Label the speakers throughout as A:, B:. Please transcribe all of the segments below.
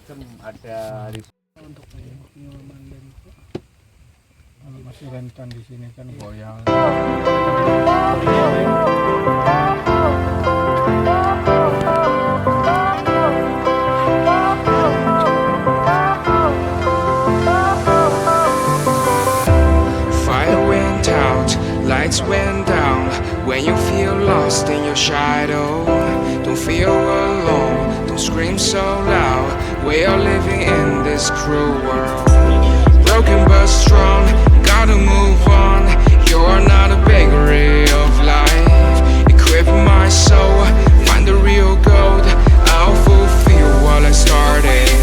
A: macam ada
B: untuk pengalaman dan masih rentan di sini kan goyang.
C: Fire went out, lights went down. When you feel lost in your shadow, don't feel alone, don't scream so loud. We are living in this cruel world. Broken but strong, gotta move on. You're not a bakery of life. Equip my soul, find the real gold. I'll fulfill what I started.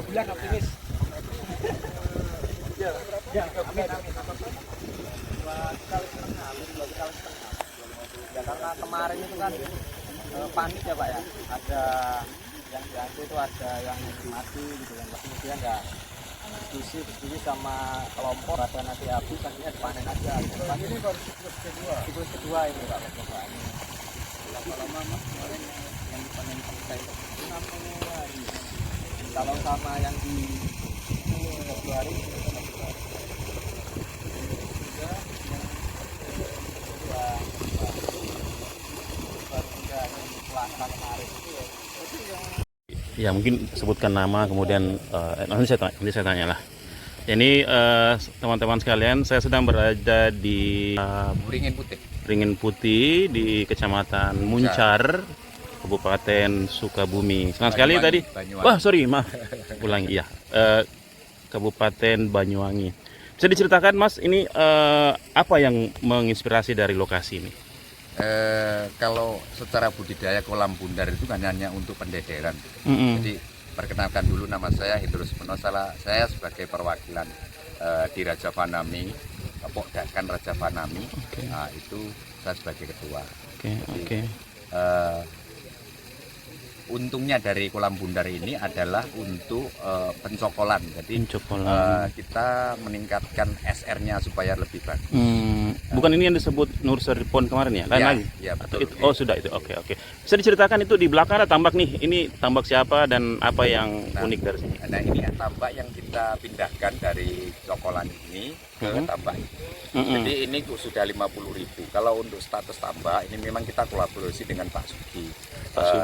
A: bulan optimis. Ya, amin. Ya karena kemarin itu kan panik ya Pak ya, ada yang dihantu itu ada yang mati gitu kan, kemudian ya diskusi sama kelompok ada nanti habis akhirnya dipanen aja. Kan ini baru siklus kedua ini Pak Bapak. Berapa lama Mas kemarin yang dipanen selesai? 60 hari. Kalau sama yang di Februari
D: ya mungkin sebutkan nama kemudian nanti saya tanya lah. Ini teman-teman sekalian, saya sedang berada di Ringin Putih di Kecamatan Muncar, Kabupaten Sukabumi. Senang sekali tadi.
E: Banyuwangi.
D: Wah sorry maaf, ulangi ya. Kabupaten Banyuwangi. Bisa diceritakan Mas, ini apa yang menginspirasi dari lokasi ini?
E: Kalau secara budidaya kolam bundar itu kan hanya untuk pendederan. Jadi perkenalkan dulu, nama saya Hidrus Menosala. Saya sebagai perwakilan di Raja Vanami, Pokdakan Raja Vanami. Nah, itu saya sebagai ketua. Untungnya dari kolam bundar ini adalah untuk pencokolan. Jadi kita meningkatkan SR-nya supaya lebih bagus.
D: Bukan ini yang disebut nursery pond kemarin ya? Lain lagi?
E: Ya, betul.
D: Itu, oh sudah itu, oke. Bisa diceritakan itu di belakang ada tambak nih. Ini tambak siapa dan apa yang unik dari sini?
E: Nah ini tambak yang kita pindahkan dari cokolan ini ke tambak ini. Jadi ini sudah 50.000. Kalau untuk status tambak ini memang kita kolaborasi dengan Pak Sugi.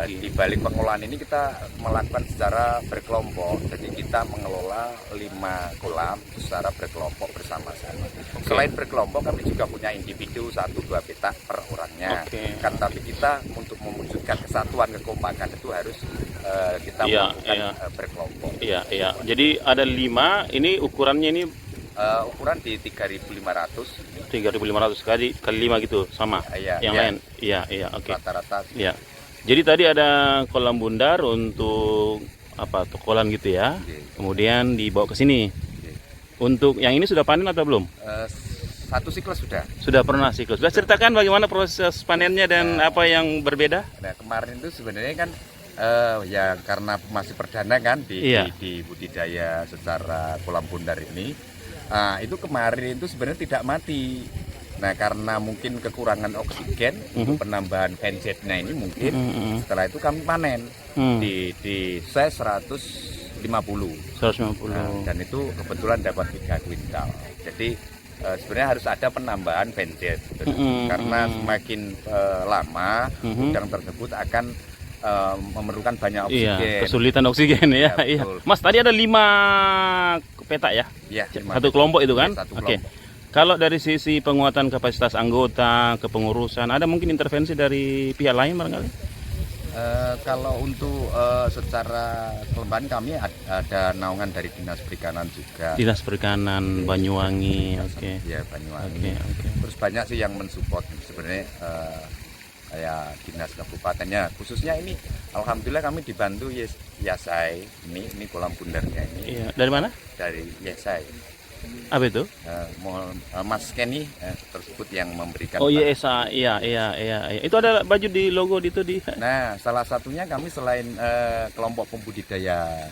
E: Di balik pengolahan ini kita melakukan secara berkelompok. Jadi kita mengelola 5 kolam secara berkelompok bersama-sama. Selain berkelompok kami juga punya individu 1-2 petak per orangnya. Kan tapi kita untuk mewujudkan kesatuan kekompakan itu harus kita melakukan berkelompok.
D: Iya. Jadi ada 5. Ini ukurannya ini
E: ukuran di 3.500.
D: 3.500 kali 5 gitu sama. Yang lain. Iya, oke.
E: Rata-rata.
D: Iya. Jadi tadi ada kolam bundar untuk apa? Tokolan gitu ya. Kemudian dibawa ke sini. Untuk yang ini sudah panen atau belum?
E: Satu siklus sudah.
D: Sudah pernah siklus. Sudah ceritakan bagaimana proses panennya dan apa yang berbeda?
E: Nah, kemarin itu sebenarnya kan ya karena masih perdana kan di budidaya secara kolam bundar ini. Itu kemarin itu sebenarnya tidak mati. Nah karena mungkin kekurangan oksigen untuk penambahan fansetnya ini mungkin setelah itu kami panen di size 150. Dan itu kebetulan dapat 3 kuintal. Jadi sebenarnya harus ada penambahan fanset karena semakin lama udang tersebut akan memerlukan banyak oksigen.
D: Iya, kesulitan oksigen ya. Iya. Mas tadi ada 5 petak ya?
E: Iya.
D: Satu kelompok itu kan?
E: Satu
D: Oke.
E: kelompok.
D: Kalau dari sisi penguatan kapasitas anggota, kepengurusan, ada mungkin intervensi dari pihak lain barangkali?
E: Kalau untuk secara kelembagaan kami ada naungan dari Dinas Perikanan juga.
D: Dinas Perikanan Banyuwangi,
E: Ya Banyuwangi. Terus banyak sih yang mensupport sebenarnya kayak dinas kabupatennya. Khususnya ini, alhamdulillah kami dibantu Yasai. Ini kolam bundarnya ini.
D: Iya. Dari mana?
E: Dari Yasai.
D: Apa itu?
E: Mas Kenny tersebut yang memberikan.
D: Oh iya, iya. Itu ada baju di logo itu di.
E: Nah, salah satunya kami selain kelompok pembudidaya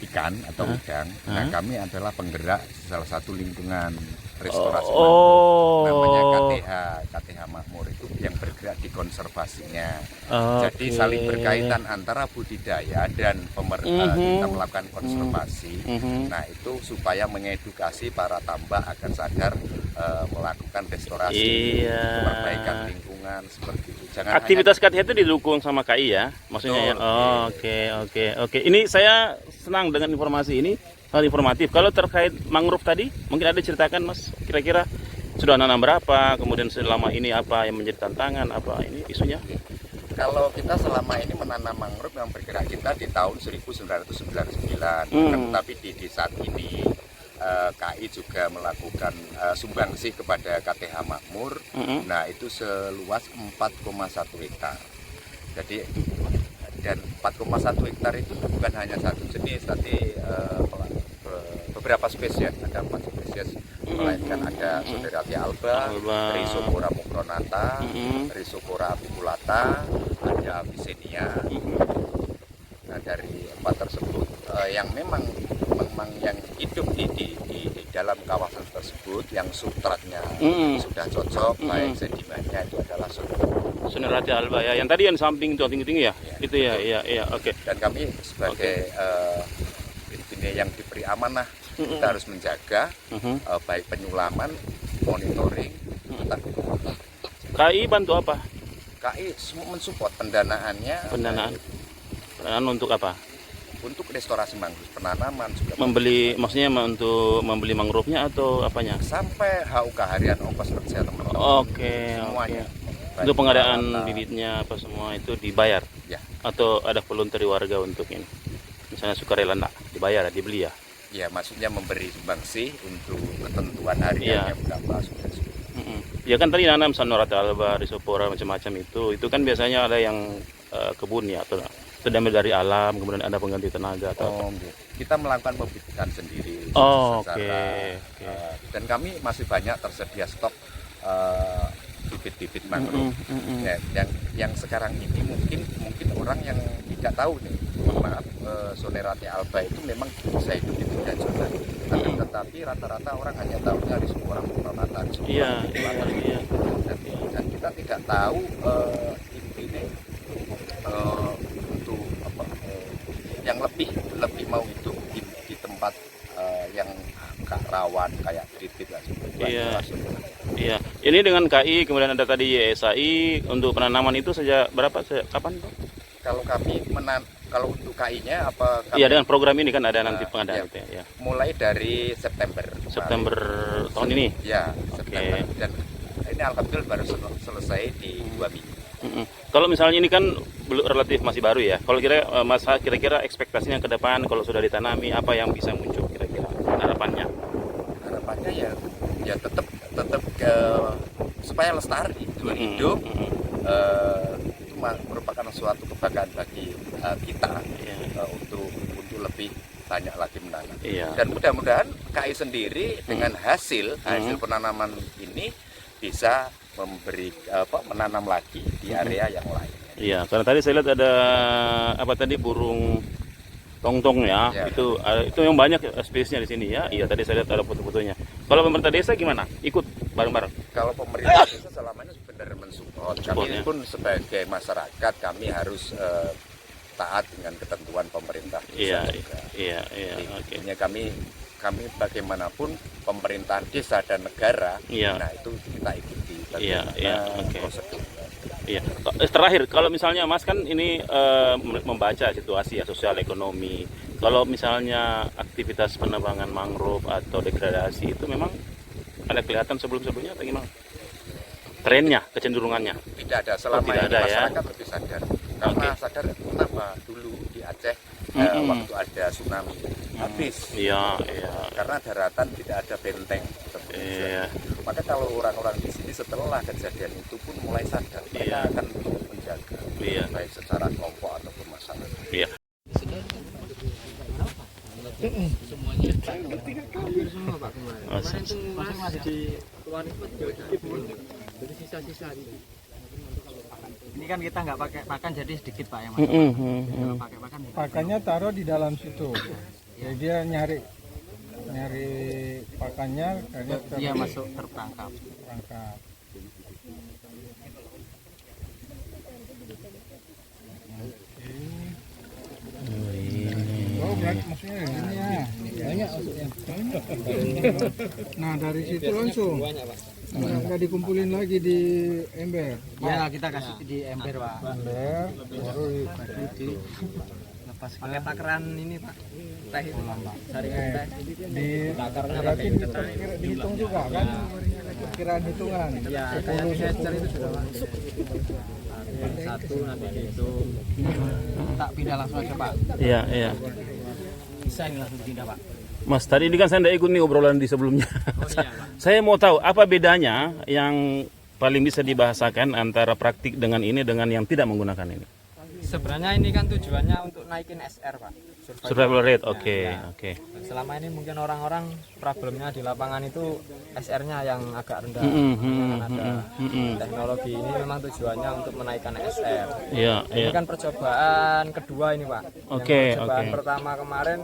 E: ikan atau udang, nah kami adalah penggerak salah satu lingkungan restorasi mangrove, namanya KTH Makmur, itu yang bergerak di konservasinya. Jadi saling berkaitan antara budidaya dan pemerintah, kita melakukan konservasi. Nah itu supaya mengedukasi para tambak agar sadar melakukan restorasi, perbaikan lingkungan seperti itu. Jangan
D: aktivitas KTH itu didukung sama KI ya, maksudnya. Oke. Ini saya senang dengan informasi ini. Hal informatif. Kalau terkait mangrove tadi, mungkin ada ceritakan Mas, kira-kira sudah nanam berapa, kemudian selama ini apa yang menjadi tantangan, apa ini isunya?
E: Kalau kita selama ini menanam mangrove yang bergerak kita di tahun 1999, tapi di saat ini KI juga melakukan sumbangsih kepada KTH Makmur. Nah itu seluas 4,1 hektar. Jadi dan 4,1 hektar itu bukan hanya satu jenis, tapi beberapa spesies, ada 4 spesies, melainkan ada Soderati alba, Rhizopora mucronata, Rhizopora apiculata, ada Avicennia, yang memang yang hidup di dalam kawasan tersebut yang substratnya sudah cocok, baik sedimennya itu adalah
D: Sunerati alba ya. Yang tadi yang samping itu tinggi-tinggi ya?
E: Ya,
D: Itu ya, iya, oke.
E: Dan kami sebagai ini yang diberi amanah, kita harus menjaga baik penyulaman, monitoring, tetapi
D: KI bantu apa?
E: KI mensupport pendanaannya.
D: Pendanaan untuk apa?
E: Untuk restorasi mangrove, penanaman juga.
D: Maksudnya untuk membeli mangrove-nya atau apanya?
E: Sampai HUK harian ongkos kerja teman-teman.
D: Oke,
E: Semuanya. Baik
D: untuk pengadaan
E: peralatan.
D: bibitnya apa semua itu dibayar?
E: Ya.
D: Atau ada volunteer warga untuk ini? Misalnya sukarela enggak dibayar, dibeli ya?
E: Ya, maksudnya memberi sumbangsi untuk ketentuan hariannya berapa sudah.
D: Ya kan tadi nanam Sunerati alba, Rhizopora macam-macam itu kan biasanya ada yang kebun ya atau diambil dari alam, kemudian ada pengganti tenaga atau apa?
E: Kita melakukan pembibitan sendiri.
D: Oke.
E: Dan kami masih banyak tersedia stok bibit-bibit mangrove. Ya, yang sekarang ini mungkin orang yang tidak tahu nih. Maaf, Sunerati alba itu memang bisa hidup di 3 zona. Tetapi rata-rata orang hanya tahu dari semua orang rata-rata.
D: Iya.
E: Dan kita tidak tahu ini untuk apa yang lebih mau hidup di tempat yang rawan kayak bibit lah.
D: Iya. Ini dengan KI kemudian ada tadi YSAI untuk penanaman itu sejak berapa? Kapan?
E: Kalau kami kalau untuk KI-nya apa?
D: Iya, dengan program ini kan ada nanti pengadaan
E: ya,
D: itu ya.
E: Mulai dari September
D: Tahun ini.
E: Ya, September. Dan ini alhamdulillah baru selesai di 2 minggu.
D: Kalau misalnya ini kan belum relatif masih baru ya. Kalau kira-kira ekspektasinya ke depan kalau sudah ditanami apa yang bisa muncul kira-kira harapannya?
E: Harapannya ya tetap supaya lestari, hidup. Itu merupakan suatu kebanggaan bagi kita untuk lebih banyak lagi menanam. Dan mudah-mudahan KI sendiri dengan hasil penanaman ini bisa menanam lagi di area yang lain.
D: Iya, karena tadi saya lihat ada burung tongtong ya. Itu yang banyak spesiesnya di sini ya. Iya, tadi saya lihat ada foto-fotonya. Kalau pemerintah desa gimana? Ikut bareng-bareng?
E: Kalau pemerintah desa selama ini benar mensupport. Kami pun sebagai masyarakat kami harus taat dengan ketentuan pemerintah desa juga. Iya. Intinya kami bagaimanapun pemerintahan desa dan negara, nah itu kita ikuti prosedur.
D: Iya. Terakhir, kalau misalnya Mas kan ini membaca situasi ya sosial ekonomi. Kalau misalnya aktivitas penebangan mangrove atau degradasi itu memang ada kelihatan sebelum-sebelumnya atau gimana? Trennya, kecenderungannya?
E: Tidak ada. Selama ini
D: ada,
E: masyarakat lebih sadar. Karena sadar kenapa dulu di Aceh waktu ada tsunami habis. Iya. Karena daratan tidak ada benteng. Maka kalau orang-orang di sini setelah kejadian itu pun mulai sadar, mereka akan menjaga baik secara kelompok ataupun masyarakat.
D: Iya.
A: Ini kan kita nggak pakai pakan jadi sedikit Pak yang masuk. Pakai pakan.
B: Pakannya taruh di dalam situ. Jadi dia nyari pakannya karena
A: Dia masuk terperangkap.
B: Oh, berarti maksudnya ini ya. Banyak maksudnya. Nah, dari situ langsung. Nggak dikumpulin lagi di ember.
A: Ya, kita kasih di ember, Pak.
B: Ember, baru
A: Di lepas pakai takaran ini, Pak. Teh itu, Pak. Saringan teh.
B: berarti dihitung juga kan? Kiraan hitungan.
A: Ya, kayak gesture itu sudah, Pak. Satu nanti dihitung. Tak pindah langsung aja, Pak.
D: Iya.
A: Bisa ini langsung pindah, Pak.
D: Mas, tadi ini kan saya tidak ikut nih obrolan di sebelumnya. Saya mau tahu apa bedanya yang paling bisa dibahasakan antara praktik dengan ini dengan yang tidak menggunakan ini.
A: sebenarnya ini kan tujuannya untuk naikin SR, Pak.
D: Survival rate, oke,
A: Ya.
D: oke.
A: Selama ini mungkin orang-orang problemnya di lapangan itu SR-nya yang agak rendah. Kan ada teknologi ini memang tujuannya untuk menaikkan SR.
D: Iya,
A: Ini
D: iya.
A: kan percobaan kedua ini, Pak.
D: Oke,
A: Percobaan
D: oke.
A: pertama kemarin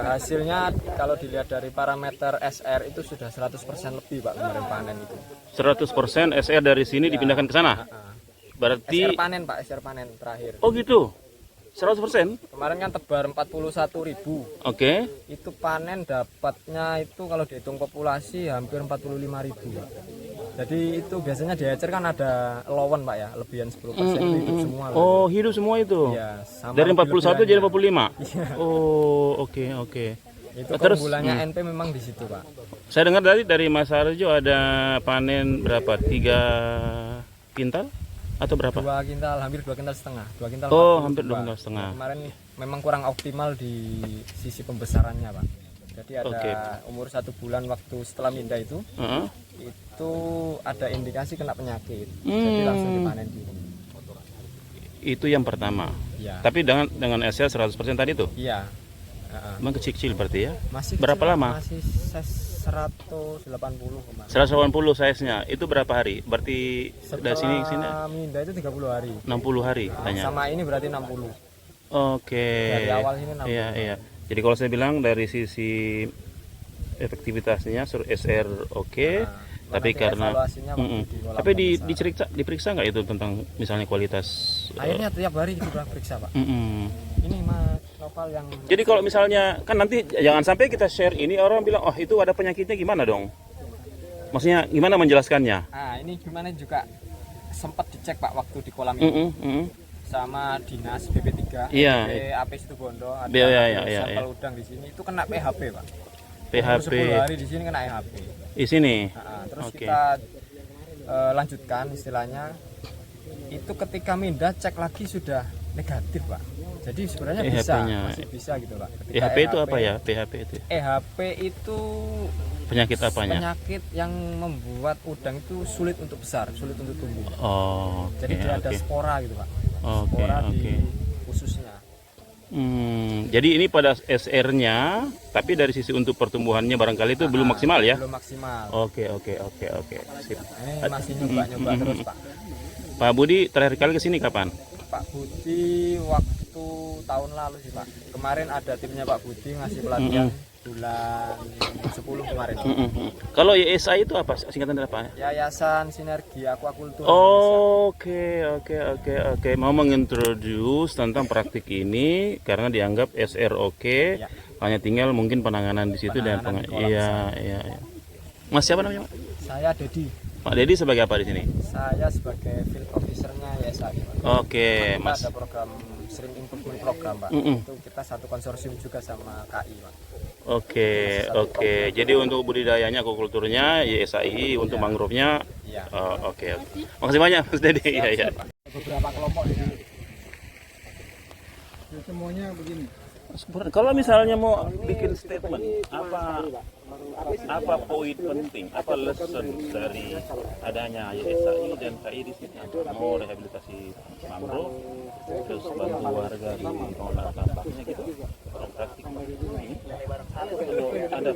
A: hasilnya kalau dilihat dari parameter SR itu sudah 100% lebih, Pak, kemarin panen itu.
D: 100% SR dari sini dipindahkan ke sana. Berarti
A: SR panen, Pak, SR panen terakhir.
D: oh gitu. 100%.
A: Kemarin kan tebar 41.000.
D: Oke.
A: Itu panen dapatnya itu kalau dihitung populasi hampir 45.000, Pak. Jadi itu biasanya di ecer kan ada lowen, Pak, ya, lebihan 10% itu hidup semua. Pak.
D: Oh, hidup semua itu.
A: Iya, sama
D: Dari 41 jadi
A: lebihannya.
D: 45.
A: Iya.
D: Oh, oke, oke.
A: Itu
D: Terus,
A: keunggulannya NP memang di situ, Pak.
D: Saya dengar dari Mas Arjo ada panen berapa? 3 kintal atau berapa?
A: 2 kintal, hampir 2 kintal setengah. 2 kintal.
D: Oh,
A: 42.
D: hampir 2 kintal setengah.
A: Kemarin memang kurang optimal di sisi pembesarannya, Pak. Jadi ada
D: Oke.
A: umur 1 bulan waktu setelah minda itu
D: Heeh.
A: itu ada indikasi kena penyakit. Jadi langsung dipanen dulu.
D: Itu yang pertama.
A: Iya.
D: Tapi dengan SR 100% tadi tuh.
A: Iya. Heeh.
D: Emang kecil-kecil berarti ya?
A: Masih
D: Berapa
A: kecil,
D: lama?
A: Masih size 180 kemarin.
D: 180 size-nya. Itu berapa hari? Berarti dari sini ke sini
A: Setelah minda itu 30 hari.
D: 60 hari katanya.
A: Sama ini berarti 60.
D: Oke.
A: Dari awal sini 60.
D: Iya, iya. Jadi kalau saya bilang dari sisi efektivitasnya SR oke, tapi
A: nanti
D: karena
A: evaluasinya waktu
D: Mm-mm.
A: di kolam
D: tapi
A: pembesar.
D: diperiksa nggak itu tentang misalnya kualitas
A: Airnya tiap hari sudah periksa, Pak.
D: mm-mm.
A: Ini Mas Noval yang
D: Jadi kalau misalnya kan nanti jangan sampai kita share ini orang bilang oh itu ada penyakitnya gimana dong? Maksudnya gimana menjelaskannya?
A: ini gimana juga sempat dicek, Pak, waktu di kolam ini sama dinas BP3,
D: Iya.
A: AP Situbondo, ada
D: Iya.
A: sampel udang di sini itu kena PHP, Pak.
D: PHP
A: 10 hari di sini kena PHP.
D: di sini.
A: Terus
D: Oke.
A: kita lanjutkan istilahnya itu ketika minda cek lagi sudah negatif, Pak. Jadi sebenarnya bisa,
D: PHP-nya.
A: masih bisa gitu, Pak. Ketika
D: PHP itu apa ya? PHP itu
A: EHP itu
D: penyakit apanya?
A: penyakit yang membuat udang itu sulit untuk besar, sulit untuk tumbuh.
D: Oh, oke,
A: Jadi dia ada
D: oke.
A: spora gitu, Pak.
D: Oke,
A: Spora
D: oke.
A: di ususnya.
D: Jadi ini pada SR-nya, tapi dari sisi untuk pertumbuhannya barangkali itu belum maksimal ya?
A: Belum maksimal.
D: Oke. Sip.
A: Ini masih nyoba-nyoba terus, Pak.
D: Pak Budi terakhir kali ke sini kapan?
A: Pak Budi waktu tahun lalu sih, Pak. Kemarin ada timnya Pak Budi ngasih pelatihan bulan 10 kemarin.
D: Kalau YSI itu apa? Singkatan dari apa?
A: Yayasan Sinergi Aquaculture.
D: Oke. Mau mengintroduce tentang praktik ini karena dianggap SR oke.
A: Ya.
D: Hanya tinggal mungkin penanganan di situ
A: Penanganan di kolam
D: Iya. Mas siapa namanya, Pak?
A: Saya Dedi.
D: Pak Dedi sebagai apa di sini?
A: Saya sebagai field officer-nya YSI, Pak.
D: Oke,
A: Kita
D: Mas.
A: ada program Shrimp Improvement Program, Pak.
D: Mm-mm.
A: Itu kita satu konsorsium juga sama KI, Pak.
D: Oke. Jadi untuk budidayanya, aquaculture-nya, YSI, untuk mangrove-nya,
A: Iya.
D: oke. Makasih banyak, Mas Dedi. Iya.
A: Beberapa kelompok di sini.
B: Semuanya begini.
D: Kalau misalnya mau bikin statement, apa poin penting, apa lesson dari adanya YSI dan KI di sini? Mau rehabilitasi mangrove, terus bantu warga di pengelolaan sampahnya gitu, orang praktik ini. Ada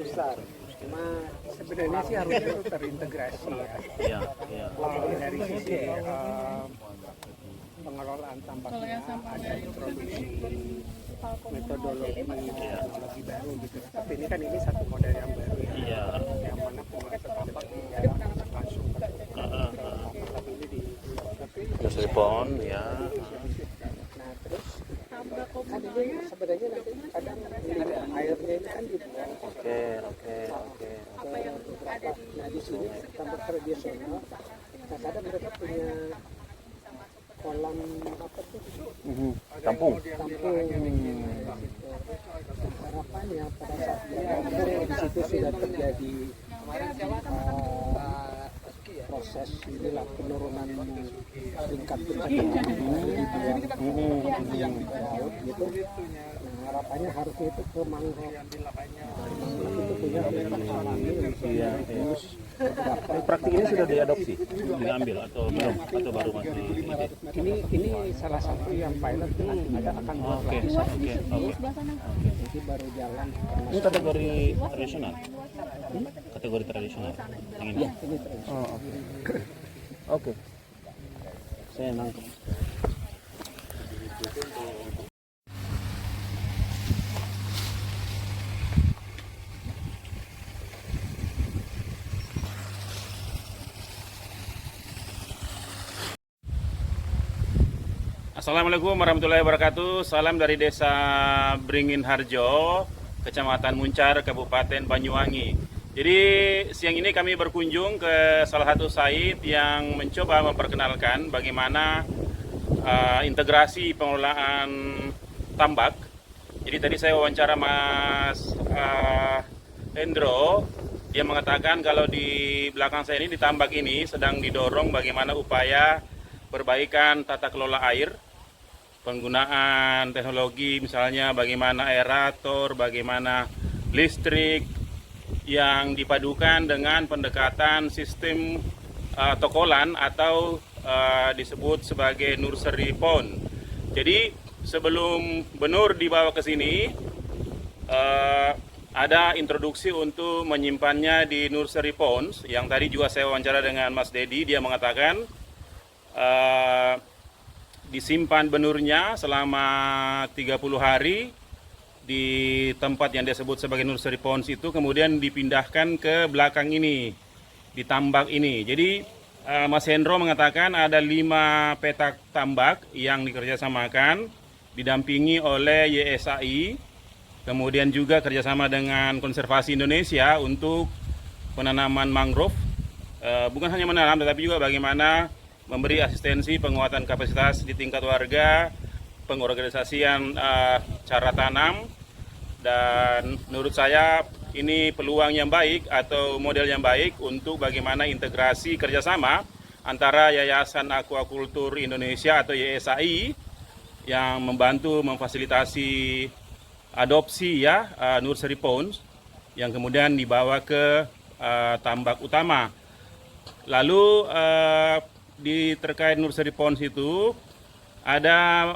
B: Sebenarnya sih harusnya itu terintegrasi ya.
D: Iya.
B: Dari sisi pengelolaan sampah ada introduksi metodologi baru gitu. Tapi ini kan satu model yang baru ya.
D: Iya.
B: Yang mana pengelolaan sampah langsung tapi ini di
D: Terus respon, ya.
B: nah terus kan ini sebenarnya nanti kadang airnya ini kan dibuang
D: Oke.
B: nah di sini tambah tradisional nah kadang mereka punya kolam apa tuh
D: Kampung.
B: harapannya pada saat di situ sudah terjadi proses proses inilah penurunan tingkat pencemaran yang ke laut gitu. Nah, harapannya harusnya itu ke mangrove. Mangrove itu punya habitat alami yang terus
D: Praktik ini sudah diadopsi, diambil atau belum, atau baru masih
B: ini salah satu yang pilot ada akan buat lagi. Jadi baru jalan.
D: Ini kategori tradisional. Kategori tradisional. Yang ini.
B: Ini terus.
D: Oke. Saya nangkep. Assalamualaikum warahmatullahi wabarakatuh. Salam dari Desa Beringin Harjo, Kecamatan Muncar, Kabupaten Banyuwangi. Jadi siang ini kami berkunjung ke salah satu site yang mencoba memperkenalkan bagaimana integrasi pengelolaan tambak. Jadi tadi saya wawancara Mas Hendro, dia mengatakan kalau di belakang saya ini di tambak ini sedang didorong bagaimana upaya perbaikan tata kelola air, penggunaan teknologi misalnya bagaimana aerator, bagaimana listrik yang dipadukan dengan pendekatan sistem tokolan atau disebut sebagai nursery pond. Jadi sebelum benur dibawa ke sini ada introduksi untuk menyimpannya di nursery ponds yang tadi juga saya wawancara dengan Mas Dedi, dia mengatakan disimpan benurnya selama 30 hari di tempat yang disebut sebagai nursery ponds itu, kemudian dipindahkan ke belakang ini, di tambak ini. Jadi Mas Hendro mengatakan ada 5 petak tambak yang dikerjasamakan, didampingi oleh YSAI, kemudian juga kerjasama dengan Konservasi Indonesia untuk penanaman mangrove. Bukan hanya menanam, tetapi juga bagaimana memberi asistensi penguatan kapasitas di tingkat warga, pengorganisasian cara tanam, dan menurut saya ini peluang yang baik atau model yang baik untuk bagaimana integrasi kerjasama antara Yayasan Aquaculture Indonesia atau YSAI yang membantu memfasilitasi adopsi nursery ponds yang kemudian dibawa ke tambak utama. Lalu di terkait nursery ponds itu ada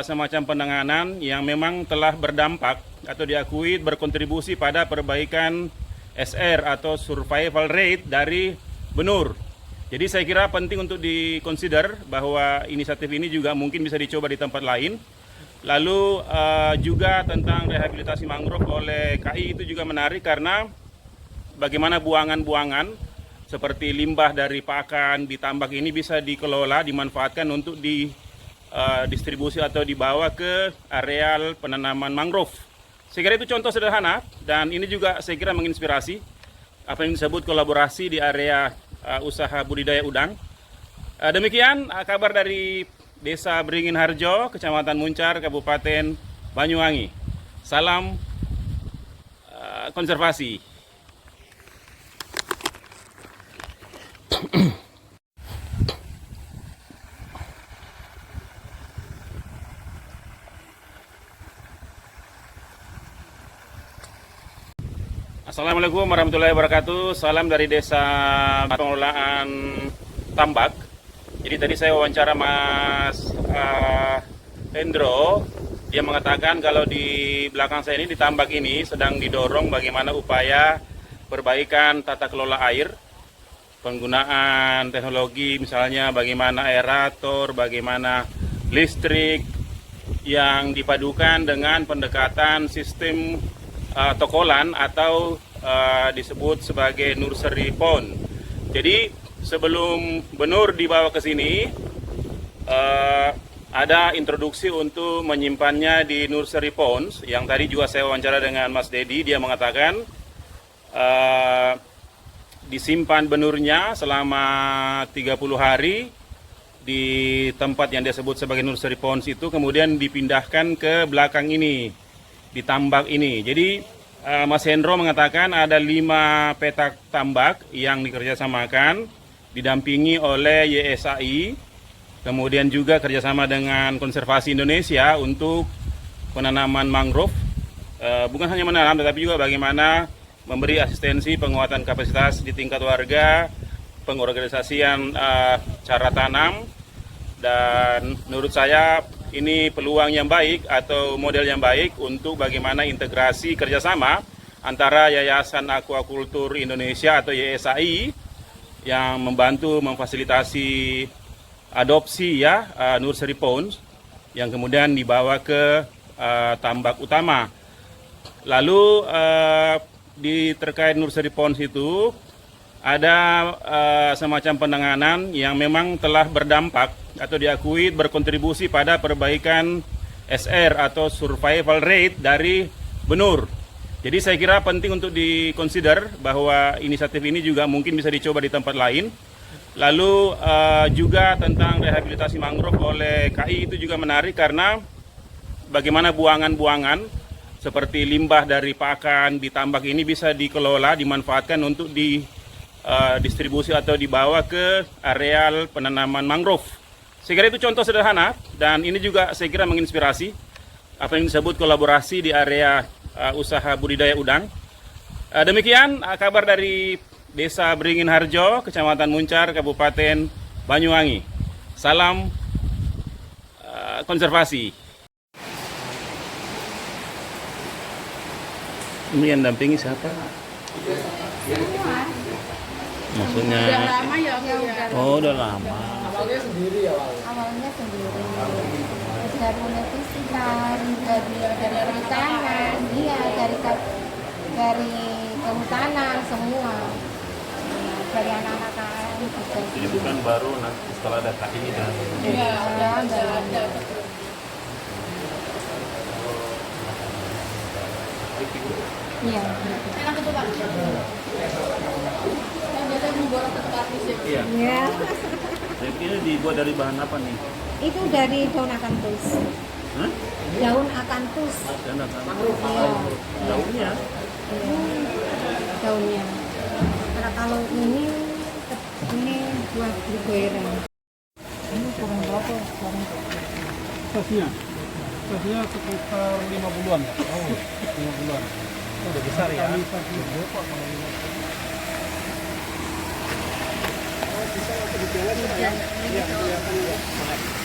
D: semacam penanganan yang memang telah berdampak atau diakui berkontribusi pada perbaikan SR atau survival rate dari benur. Jadi saya kira penting untuk dikonsider bahwa inisiatif ini juga mungkin bisa dicoba di tempat lain. Lalu juga tentang rehabilitasi mangrove oleh KI itu juga menarik karena bagaimana buangan-buangan seperti limbah dari pakan di tambak ini bisa dikelola, dimanfaatkan untuk didistribusi atau dibawa ke areal penanaman mangrove. Saya kira itu contoh sederhana dan ini juga saya kira menginspirasi apa yang disebut kolaborasi di area usaha budidaya udang. Demikian kabar dari Desa Beringin Harjo, Kecamatan Muncar, Kabupaten Banyuwangi. Salam konservasi. Assalamualaikum warahmatullahi wabarakatuh. Salam dari Desa Pengelolaan Tambak. Jadi tadi saya wawancara Mas Hendro, dia mengatakan kalau di belakang saya ini di tambak ini sedang didorong bagaimana upaya perbaikan tata kelola air, penggunaan teknologi misalnya bagaimana aerator, bagaimana listrik yang dipadukan dengan pendekatan sistem tokolan atau disebut sebagai nursery pond. Jadi sebelum benur dibawa ke sini ada introduksi untuk menyimpannya di nursery ponds yang tadi juga saya wawancara dengan Mas Dedi, dia mengatakan disimpan benurnya selama 30 hari di tempat yang disebut sebagai nursery ponds itu, kemudian dipindahkan ke belakang ini, di tambak ini. Jadi Mas Hendro mengatakan ada 5 petak tambak yang dikerjasamakan, didampingi oleh YSAI, kemudian juga kerjasama dengan Konservasi Indonesia untuk penanaman mangrove. Bukan hanya menanam, tetapi juga bagaimana memberi asistensi penguatan kapasitas di tingkat warga, pengorganisasian cara tanam, dan menurut saya ini peluang yang baik atau model yang baik untuk bagaimana integrasi kerjasama antara Yayasan Aquacultur Indonesia atau YSAI yang membantu memfasilitasi adopsi ya nursery ponds yang kemudian dibawa ke tambak utama. Lalu di terkait nursery ponds itu ada semacam penanganan yang memang telah berdampak atau diakui berkontribusi pada perbaikan SR atau survival rate dari benur. Jadi saya kira penting untuk dikonsider bahwa inisiatif ini juga mungkin bisa dicoba di tempat lain. Lalu juga tentang rehabilitasi mangrove oleh KI itu juga menarik karena bagaimana buangan-buangan seperti limbah dari pakan di tambak ini bisa dikelola, dimanfaatkan untuk didistribusi atau dibawa ke areal penanaman mangrove. Saya kira itu contoh sederhana dan ini juga saya kira menginspirasi apa yang disebut kolaborasi di area usaha budidaya udang. Demikian kabar dari Desa Beringin Harjo, Kecamatan Muncar, Kabupaten Banyuwangi. Salam konservasi. Ini yang dampingi siapa? Maksudnya?
B: Udah lama ya?
D: Oh, udah lama.
A: Awalnya sendiri ya, Pak?
F: Awalnya sendiri dari universitas, dari perikanan, iya dari kehutanan semua. Nah, dari anak-anak kami juga.
D: Jadi bukan baru nanti setelah ada KI dan
B: Iya, ada.
F: Iya.
B: Enak itu Pak. Yang biasanya memborong ke kartus ya.
D: iya.
F: Iya.
D: Ini dibuat dari bahan apa nih?
F: Itu dari daun akanthus.
D: Hah?
F: Daun akanthus.
D: Dan akan
F: Iya.
D: daunnya.
F: Iya. Daunnya. Karena kalau ini buat digoreng. Ini kurang berapa?
A: Stasinya sekitar 5 bulan ya? Oh, 5 bulan. Udah besar ya? Bisa di jalan ya? Iya, kelihatan.